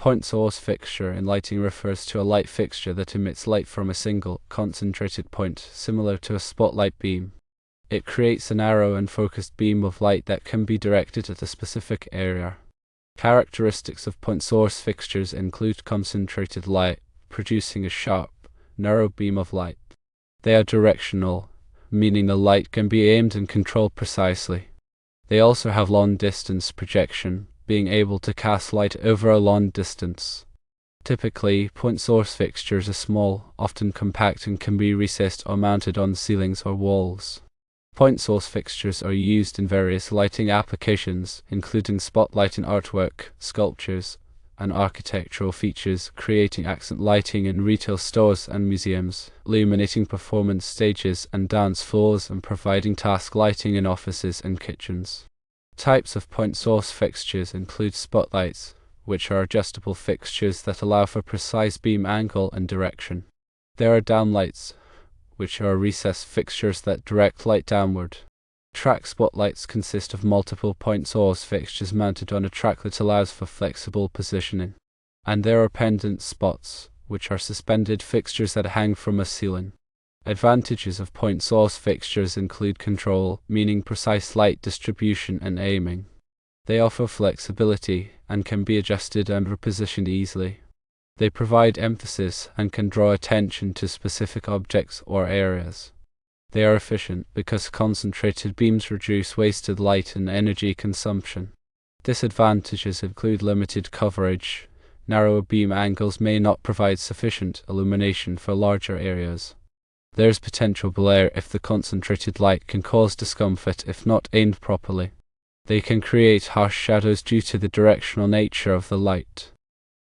point source fixture in lighting refers to a light fixture that emits light from a single, concentrated point, similar to a spotlight beam. It creates a narrow and focused beam of light that can be directed at a specific area. Characteristics of point source fixtures include concentrated light, producing a sharp, narrow beam of light. They are directional, meaning the light can be aimed and controlled precisely. They also have long-distance projection, being able to cast light over a long distance. Typically, point source fixtures are small, often compact, and can be recessed or mounted on ceilings or walls. Point source fixtures are used in various lighting applications, including spotlighting artwork, sculptures, and architectural features, creating accent lighting in retail stores and museums, illuminating performance stages and dance floors, and providing task lighting in offices and kitchens. Types of point source fixtures include spotlights, which are adjustable fixtures that allow for precise beam angle and direction. There are downlights, which are recessed fixtures that direct light downward. Track spotlights consist of multiple point source fixtures mounted on a track that allows for flexible positioning. And there are pendant spots, which are suspended fixtures that hang from a ceiling. Advantages of point source fixtures include control, meaning precise light distribution and aiming. They offer flexibility and can be adjusted and repositioned easily. They provide emphasis and can draw attention to specific objects or areas. They are efficient because concentrated beams reduce wasted light and energy consumption. Disadvantages include limited coverage. Narrower beam angles may not provide sufficient illumination for larger areas. There is potential glare if the concentrated light can cause discomfort if not aimed properly. They can create harsh shadows due to the directional nature of the light.